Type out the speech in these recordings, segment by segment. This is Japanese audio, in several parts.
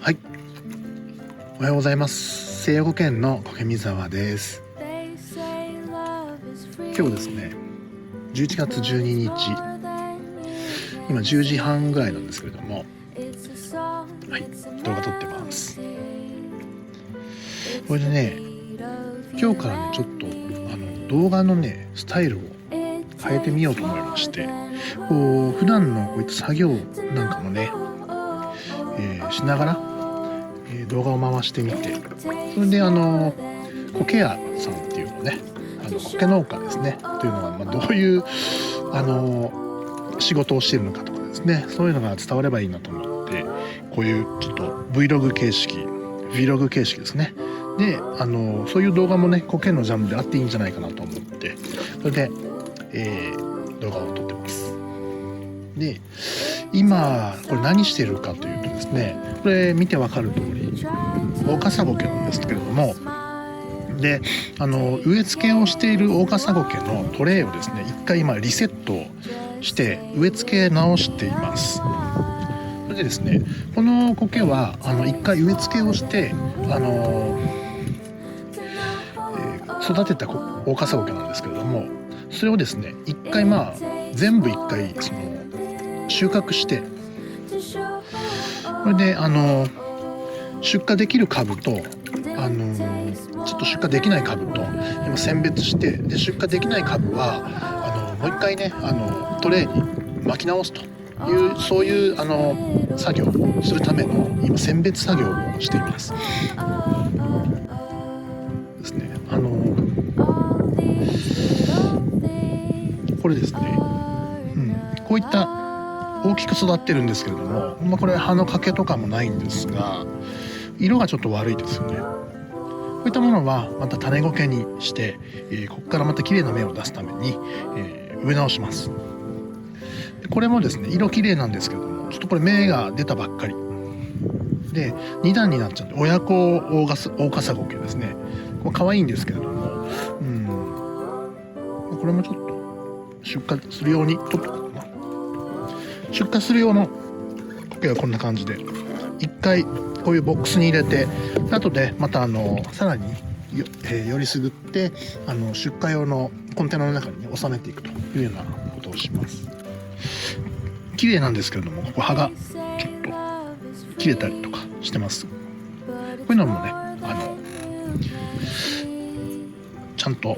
はい、おはようございます。聖護県の苔見沢です。今日ですね、11月12日、今10時半ぐらいなんですけれども、はい、動画撮ってます。これでね、今日からね、ちょっと動画のねスタイルを変えてみようと思いまして、こう普段のこういった作業なんかもね、しながら、動画を回してみて、それで苔屋さんっていうのね、苔農家ですねというのが、どういう仕事をしているのかとかですね、そういうのが伝わればいいなと思って、こういうちょっと Vlog 形式ですね。でそういう動画もね、苔のジャンルであっていいんじゃないかなと思って、それで、動画を撮ってます。で、今これ何してるかというとですね、これ見てわかる通りオオカサゴケなんですけれども、で植え付けをしているオオカサゴケのトレイをですね、一回今リセットして植え付け直しています。それでですね、この苔は一回植え付けをして育てたオオカサゴケなんですけれども、それをですね一回全部その収穫して、これで出荷できる株とちょっと出荷できない株と今選別して、で出荷できない株はもう一回ねトレイに巻き直すという、そういう作業をするための今選別作業をしていますですね。これですね、こういった大きく育ってるんですけれども、これ葉の欠けとかもないんですが、色がちょっと悪いですよね。こういったものはまた種苔にして、ここからまた綺麗な芽を出すために、植え直します。これもですね色綺麗なんですけれども、ちょっとこれ芽が出たばっかりで2段になっちゃって、親子オオカサゴケですね。これ可愛いんですけれども、これもちょっと出荷するように取っとこうかな。出荷する用の苔はこんな感じで、一回こういうボックスに入れて、後でまたさらによりすぐって出荷用のコンテナの中に、収めていくというようなことをします。綺麗なんですけれども、ここ葉がちょっと切れたりとかしてます。こういうのもねちゃんと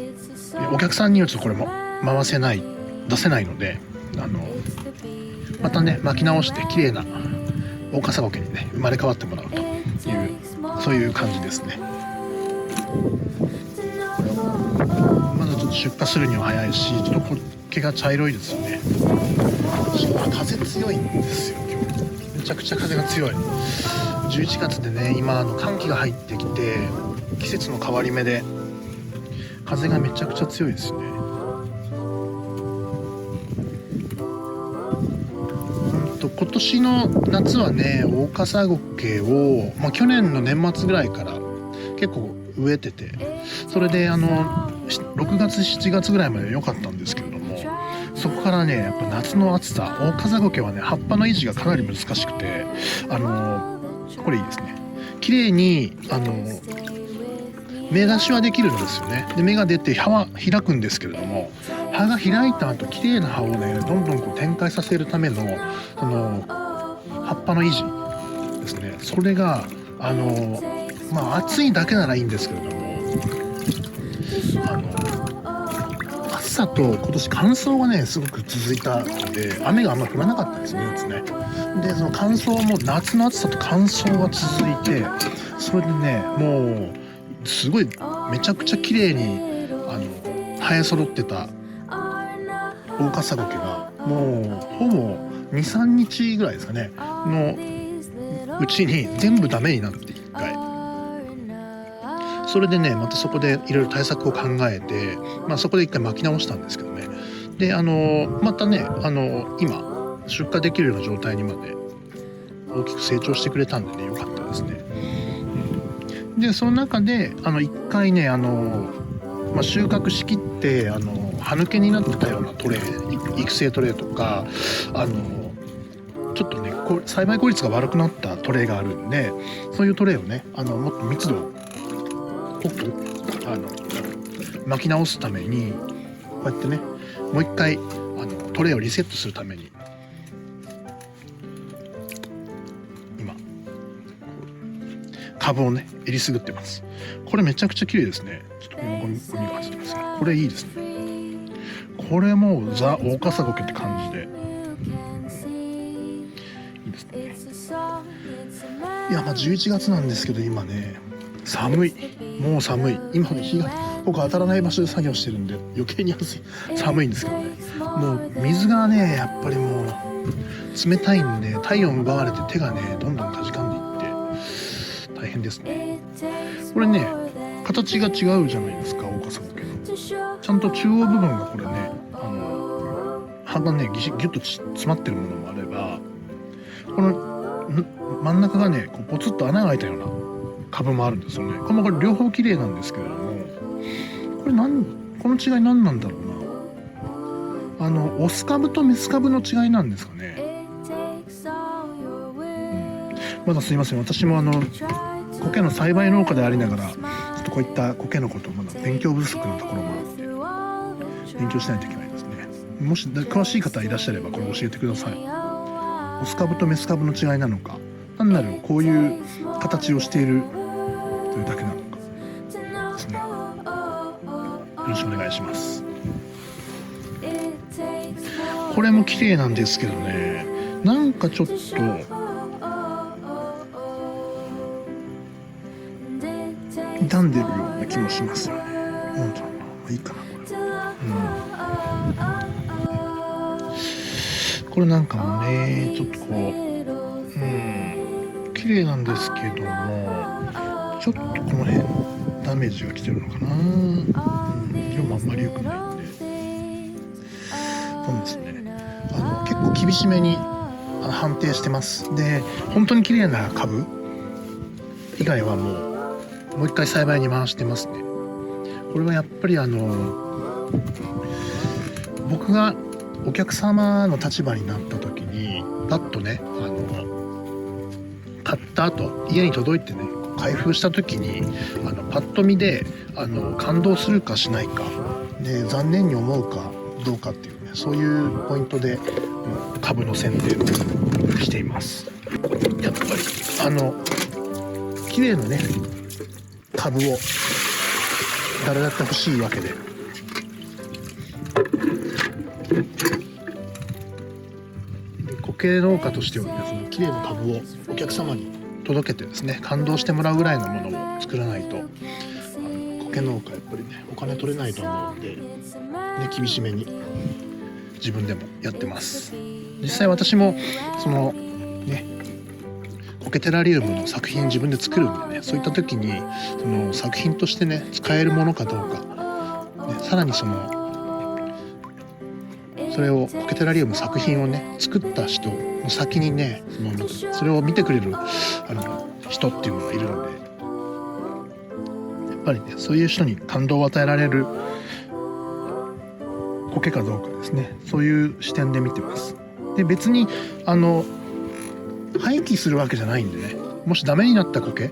お客さんに言うとこれも出せないので、またね巻き直して綺麗なオオカサゴケにね生まれ変わってもらうという、そういう感じですね。まだちょっと出荷するには早いし、ちょっと毛が茶色いですよね。風強いんですよ今日。めちゃくちゃ風が強い。11月でね、今寒気が入ってきて、季節の変わり目で風がめちゃくちゃ強いですね。今年の夏はね、オオカサゴケを、去年の年末ぐらいから結構植えてて、それで6月7月ぐらいまで良かったんですけれども、そこからねやっぱ夏の暑さ、オオカサゴケはね葉っぱの維持がかなり難しくて、これいいですね、綺麗に芽出しはできるんですよね。で芽が出て葉は開くんですけれども、葉が開いた後綺麗な葉をねどんどんこう展開させるための葉っぱの維持ですね。それが暑いだけならいいんですけれども、暑さと今年乾燥がねすごく続いたので、雨があんまり降らなかったですね、夏ね。でその乾燥も、夏の暑さと乾燥が続いて、それでねもうすごいめちゃくちゃ綺麗に生え揃ってたオオカサゴケが、もうほぼ 2,3 日ぐらいですかねのうちに全部ダメになって1回。それでねまたそこでいろいろ対策を考えて、そこで1回巻き直したんですけどね。でまたね今出荷できるような状態にまで大きく成長してくれたんでね、よかったですね。でその中で1回ね収穫しきって葉抜けになってたようなトレイ、育成トレイとかちょっとね栽培効率が悪くなったトレイがあるんで、そういうトレイをねもっと密度を濃く巻き直すためにこうやってねもう一回トレイをリセットするために今株をねえりすぐってます。これめちゃくちゃ綺麗ですね。ちょっとこのゴミが入ってますね。これいいですね。これもうザ・大笠苔って感じでいいですね。いや11月なんですけど今ね寒い、もう寒い。今ね日が僕当たらない場所で作業してるんで余計に寒いんですけどね。もう水がねやっぱりもう冷たいんで体温奪われて手がねどんどんかじかんでいって大変ですね。これね形が違うじゃないですか、大笠苔の。ちゃんと中央部分がこれね葉がねギュッと詰まってるものもあれば、この真ん中がねこうポツッと穴が開いたような株もあるんですよね。これ両方綺麗なんですけれども、これこの違い何なんだろうな。オス株とメス株の違いなんですかね。まだすいません、私も苔の栽培農家でありながらちょっとこういった苔のことをまだ勉強不足なところもあって勉強しないといけないですね。もし詳しい方いらっしゃればこれ教えてください。オス株とメス株の違いなのか、単なるこういう形をしているというだけなのかですね。よろしくお願いします。これも綺麗なんですけどね、なんかちょっと傷んでるような気もしますよね。なんだろうな、いいかなこれなんかもねちょっとこう綺麗なんですけども、ちょっとこの辺ダメージが来てるのかな。色もあんまり良くないんで、そうですね。結構厳しめに判定してます。で本当に綺麗な株以外はもう一回栽培に回してますね。これはやっぱり僕がお客様の立場になった時にパッとね買った後家に届いてね開封した時にパッと見で感動するかしないかで残念に思うかどうかっていうね、そういうポイントで株の選定をしています。やっぱり綺麗なね株を誰だって欲しいわけで、苔農家としてはねその綺麗な株をお客様に届けてですね感動してもらうぐらいのものを作らないと苔農家やっぱりねお金取れないと思うんで、ね、厳しめに自分でもやってます。実際私もそのね苔テラリウムの作品自分で作るんでね、そういった時にその作品としてね使えるものかどうか、ね、さらにそれを苔テラリウム作品をね作った人の先にねそれを見てくれる人っていうのがいるので、やっぱりねそういう人に感動を与えられる苔かどうかですね、そういう視点で見てます。で別に廃棄するわけじゃないんでね、もしダメになった苔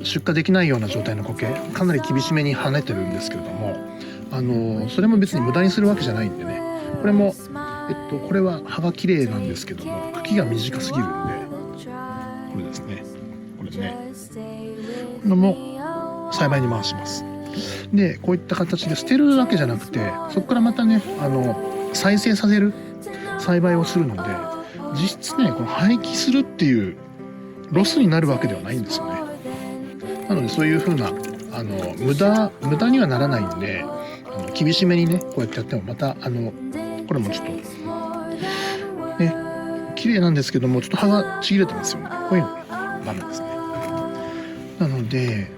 出荷できないような状態の苔かなり厳しめに跳ねてるんですけれども、それも別に無駄にするわけじゃないんでね、これもこれは葉が綺麗なんですけども茎が短すぎるんで、これですね、これねこれも栽培に回します。でこういった形で捨てるわけじゃなくてそこからまたね再生させる栽培をするので、実質ねこの廃棄するっていうロスになるわけではないんですよね。なのでそういう風な無駄にはならないんで厳しめにねこうやってやってもまたこれもちょっとね綺麗なんですけどもちょっと葉がちぎれてますよね。こういうのダメですね。なので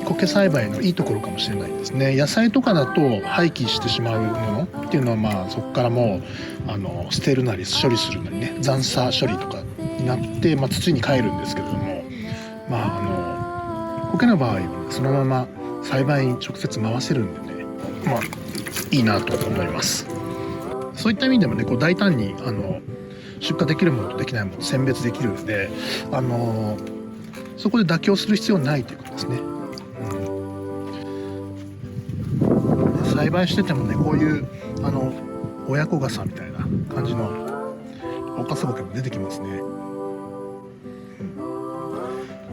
苔栽培のいいところかもしれないですね。野菜とかだと廃棄してしまうものっていうのはまあそこからもう捨てるなり処理するなりね残差処理とかになって、土に帰るんですけれども、苔の場合は、ね、そのまま栽培に直接回せるんでねいいなと思います。そういった意味でもね、こう大胆に出荷できるものとできないものを選別できるので、そこで妥協する必要ないということですね。栽培しててもね、こういう親子傘みたいな感じのオオカサゴケも出てきますね。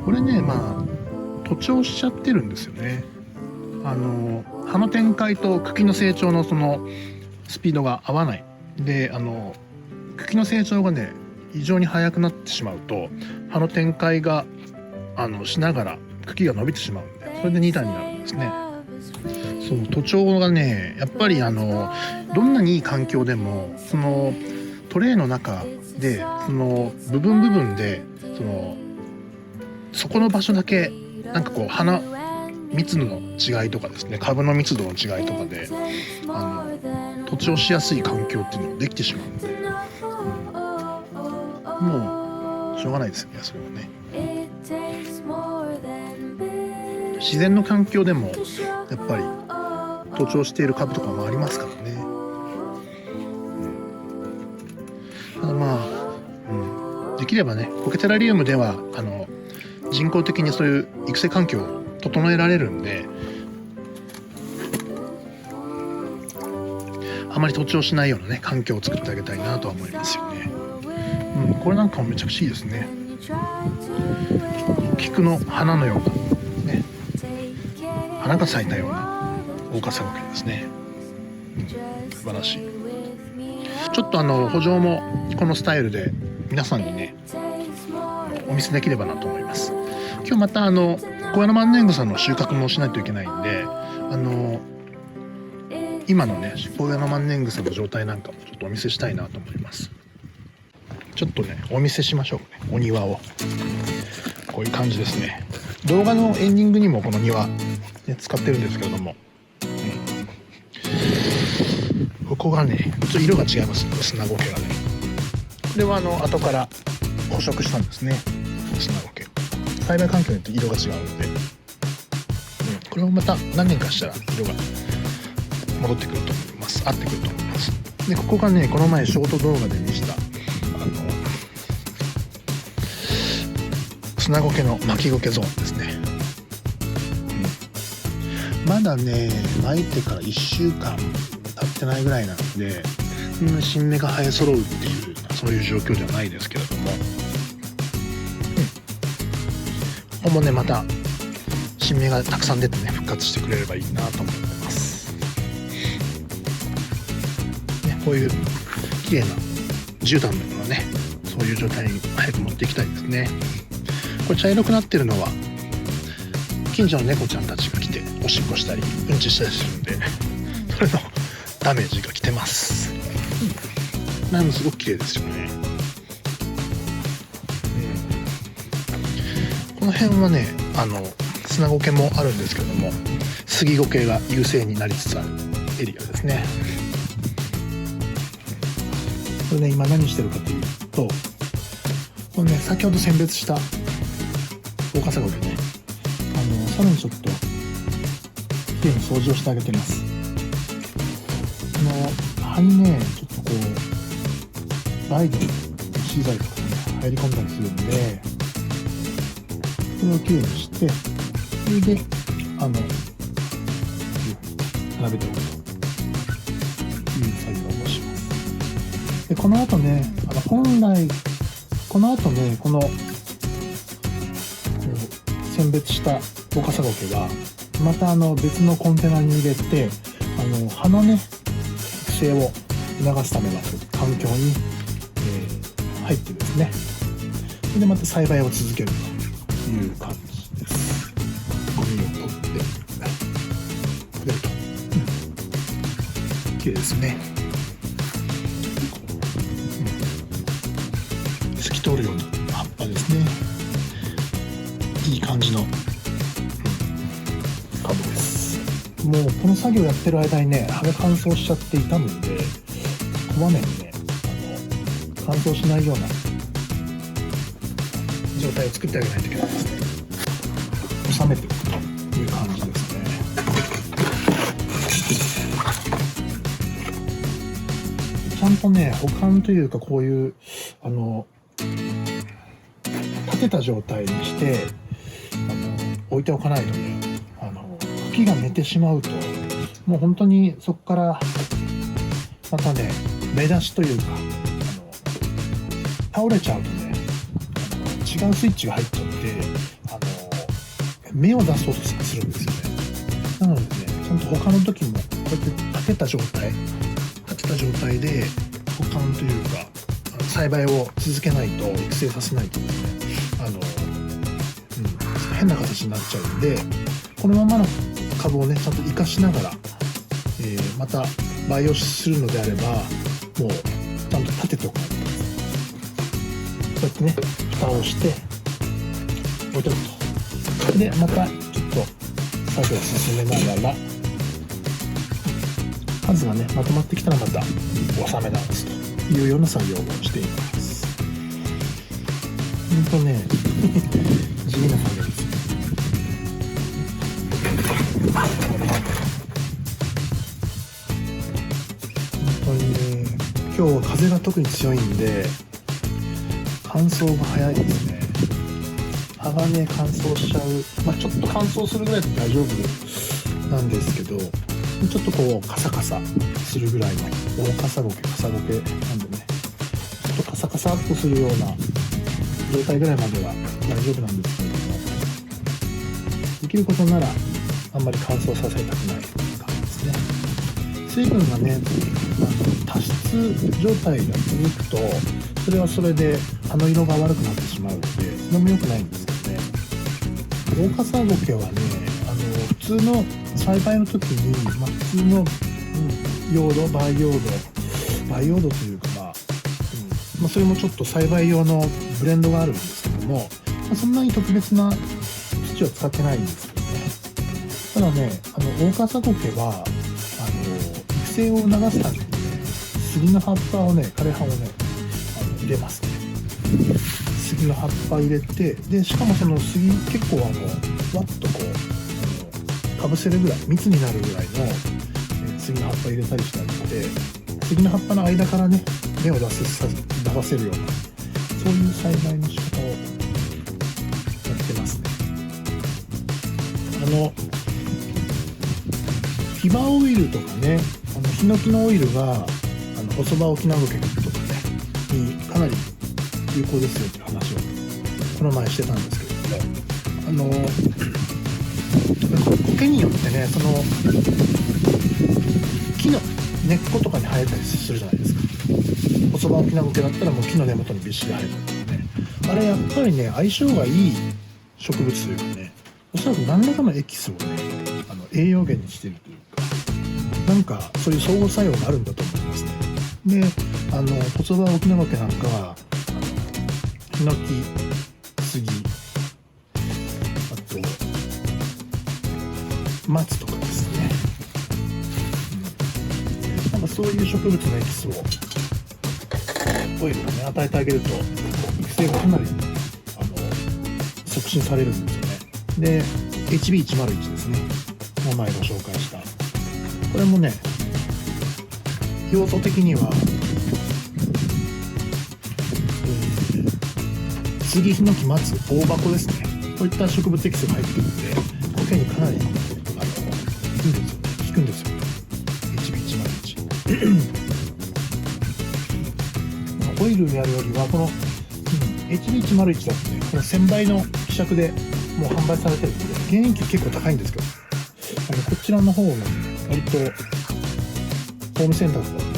これね、徒長しちゃってるんですよね。葉の展開と茎の成長のそのスピードが合わないで、茎の成長がね異常に速くなってしまうと、葉の展開がしながら茎が伸びてしまうんで、それで2段になるんですね。そう徒長がね、やっぱりどんなにいい環境でもそのトレイの中でその部分でそこの場所だけなんかこう花密度の違いとかですね、株の密度の違いとかで徒長しやすい環境っていうのができてしまうんで、もうしょうがないですよね、それはね。自然の環境でもやっぱり徒長している株とかもありますからね。ただできればね、コケテラリウムでは人工的にそういう育成環境を整えられるんで、あまり徒長しないようなね環境を作ってあげたいなとは思いますよね。これなんかもめちゃくちゃいいですね。菊の花のようなね、花が咲いたようなオオカサゴケですね。素晴らしい。ちょっと補助もこのスタイルで皆さんにねお見せできればなと思います。今日また小屋の万年草の収穫もしないといけないんで、今のね小屋の万年草の状態なんかもちょっとお見せしたいなと思います。ちょっとねお見せしましょうね、お庭を。こういう感じですね。動画のエンディングにもこの庭、ね、使ってるんですけれども、ここがねちょっと色が違いますね、砂苔がね。これは後から捕食したんですね、砂苔。栽培環境によって色が違うので、これもまた何年かしたら色が戻ってくると思います。合ってくると思います。でここがね、この前ショート動画で見した砂苔の巻き苔ゾーンですね。まだね巻いてから1週間経ってないぐらいなので、新芽が生え揃うっていうそういう状況ではないですけれども、ここもねまた新芽がたくさん出てね復活してくれればいいなと思ってます、ね、こういう綺麗な絨毯のようなねそういう状態に早く持っていきたいですね。これ茶色くなってるのは近所の猫ちゃんたちが来ておしっこしたりうんちしたりするんで、それのダメージが来てます。なんすごく綺麗ですよね。この辺はね砂苔もあるんですけども、杉苔が優勢になりつつあるエリアですね。これね今何してるかというと、これね先ほど選別したオオカサゴケね、さらにちょっときれいに掃除をしてあげてます。葉にねちょっとこうライドの資材とかね入り込んだりするんで、それをきれいにして、それで並べておくという作業をします。でこの後ね本来この後ねこの選別したオオカサゴケがまた別のコンテナに入れて葉のね育成を促すための環境に、入ってですね、それでまた栽培を続けるという感じです。ゴミを取ってくれると、綺麗ですね。透き通るような葉っぱですね。いい感じの、株です。もうこの作業やってる間にね葉が乾燥しちゃって傷むんで、こまめにね乾燥しないような状態を作ってあげないといけないですね。収めていくという感じですね。ちゃんとね保管というか、こういう立てた状態にして置いておかないとね、茎が寝てしまうともう本当にそこからまたね目出しというか倒れちゃうとね違うスイッチが入っちゃって芽を出そうとするんですよね。なのでね、ちゃんと他の時もこうやって立てた状態で保管というか栽培を続けないと、育成させないとですね変な形になっちゃうんで、このままの株をねちゃんと生かしながら、また培養するのであればもうちゃんと立てておかないと。こうやってね蓋をして置いておくと。でまたちょっと作業を進めながら数がねまとまってきたらまた収め直すというような作業をしています。ほんとね地味な作業ですよ。本当にね今日は風が特に強いんで乾燥が早いですね。葉がね乾燥しちゃう、ちょっと乾燥するぐらいで大丈夫なんですけど、ちょっとこうカサカサするぐらいの大カサゴケなんでね、ちょっとカサカサっとするような状態ぐらいまでは大丈夫なんですけれども、できることならあんまり乾燥させたくない感じですね。水分がね多湿状態が続くとそれはそれで葉の色が悪くなってしまうので、それも良くないんですけどね。大カサゴケはね普通の栽培の時に、普通の、培養土というかそれもちょっと栽培用のブレンドがあるんですけども、そんなに特別な土を使ってないんですけどね。ただね大カサゴケは育成を促すためにね杉の葉っぱをね枯れ葉をね入れますね。杉の葉っぱ入れて、でしかもその杉結構わっとこうかぶせるぐらい密になるぐらいの杉の葉っぱ入れたりしてあげて、杉の葉っぱの間からね芽を出せるようなそういう栽培の仕方をやってますね。ヒバオイルとかねヒノキのオイルが細葉オキナゴケとかねにかなり有効ですよっていう話をこの前してたんですけれども、苔によってねその木の根っことかに生えたりするじゃないですか。細葉オキナゴケだったらもう木の根元にびっしり生えたりとかね、あれやっぱりね相性がいい植物というかね、おそらく何らかのエキスをね栄養源にしているというか、なんかそういう相互作用があるんだと思いますね。で細葉オキナゴケなんかはヒノキ、杉、あと松とかですね、なんかそういう植物のエキスをオイルをね与えてあげると育成がかなり促進されるんですよね。で HB101 ですね、前ご紹介したこれもね用途的には杉、ヒノキ、松、大箱ですね、こういった植物エキスが入っているので苔にかなり効くんですよ HB101 オイルにやるよりはこの、HB101 だとねこの1000倍の希釈でもう販売されてるので原因結構高いんですけど、こちらの方もね割とホームセンターとかで、ね、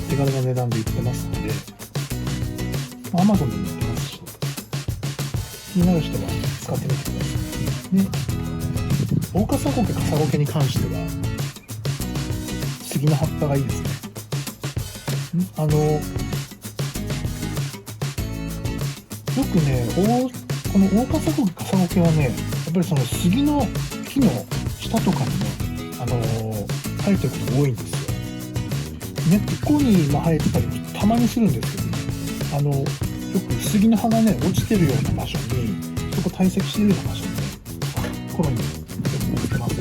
手軽な値段で売ってますので、Amazon でも売ってますし、気になる人は使ってみてください。で、大カサゴケ、カサゴケに関しては杉の葉っぱがいいですね。よくねこの大カサゴケ、カサゴケはねやっぱりその杉の木の下とかにね生えてることが多いんですよ。根っこに生えてたりもたまにするんですけどね、よく杉の葉がね落ちてるような場所に、そこ堆積してるような場所にねコロニーよく持ってます。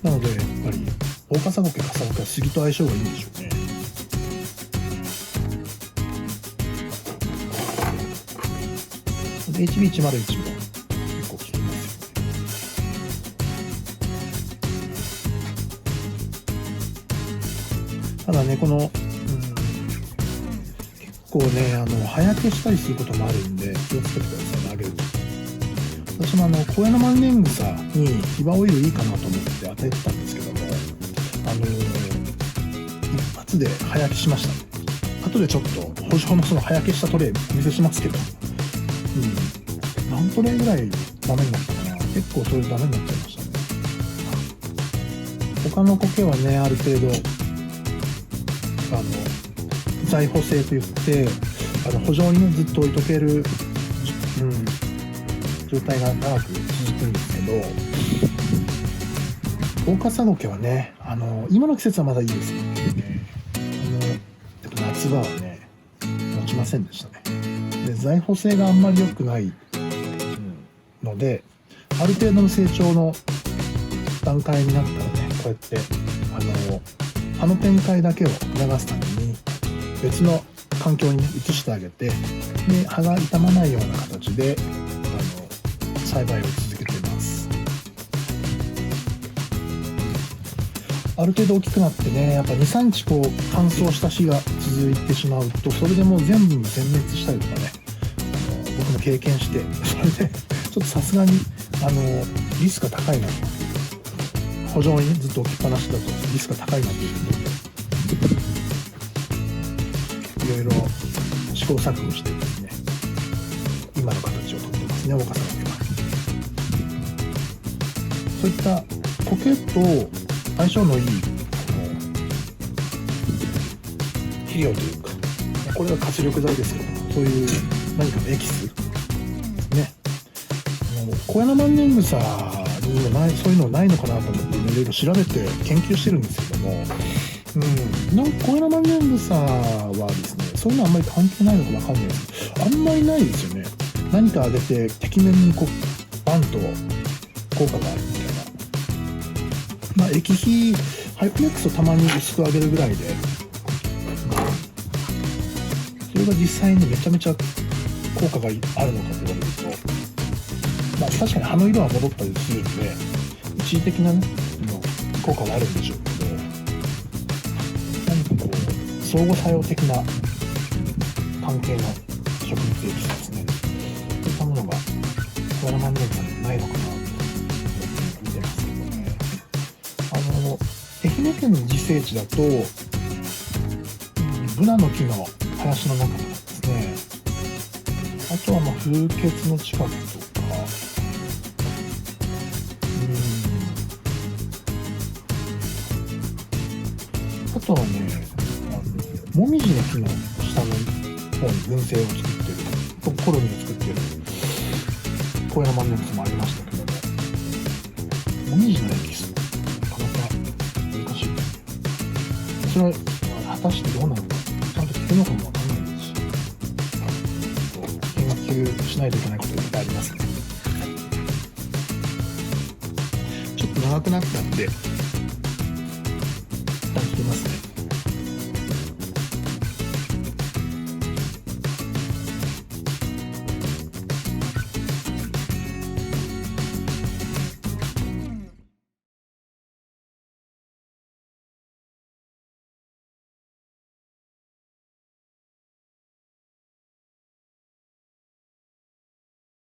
なのでやっぱり大オカサゴケ、カサゴケは杉と相性がいいんでしょうね。HB101 も結構効きますよね。ただね、この、結構ね、早消したりすることもあるんで、気をつけてくださいね、あげると。私も小屋の万年草にヒバオイルいいかなと思って与えてたんですけども、一発で早消しました。後でちょっと補助のその早消したトレイお見せしますけど、何トレイぐらいダメになったかな。結構それダメになっちゃいましたね。他の苔はね、ある程度在補性といって補助にねずっと置いとける、状態が長く続くんですけど、オオカサゴケはね、今の季節はまだいいですけどね、夏場はね持ちませんでしたね。で、在補性があんまり良くないので、ある程度の成長の段階になったらね、こうやって葉の展開だけを促すために別の環境にね移してあげて、で葉が傷まないような形で栽培を続けています。ある程度大きくなってね、やっぱ 2,3 日こう乾燥した日が続いてしまうと、それでもう全部全滅したりとかね、僕も経験して、それでちょっとさすがにリスクが高いなと、補助にずっと置きっぱなしだとリスクが高いなということで、いろいろ試行錯誤してですね、今の形をとってますね、オオカサゴケは。そういった苔と相性のいい肥料というか、これは活力剤ですけど、そういう何かのエキスですね。小屋の万年草にもないそういうのないのかなと思っていろいろ調べて研究してるんですけども、小屋の万年草はですね、そういうのあんまり関係ないのかわかんないですけど、あんまりないですよね。何かあげて適面にこうバンと効果があるみたいな。液肥ハイプレックスをたまに薄く上げるぐらいで、それが実際にめちゃめちゃ効果があるのかと言われると、確かに葉の色は戻ったりするんで、一時的な、ね、効果はあるんでしょうけど、何かこう相互作用的な関係の植物エキスですね、そういったものが小屋の万年草にないのかなと見てますけどね。愛媛県の自生地だと、ブナの木の林の中とかですね、あとは風穴の近くとか、あとはね、もみじの木の下の方に群生を作ってる、コロニーを作ってる小屋の万年草もありましたけども、もみじのエキスなかなか難しい。それは果たしてどうなのか、ちゃんと聞くのかもわかんないですし、研究しないといけないことがいっぱいありますね。ちょっと長くなったんで一旦切りますね。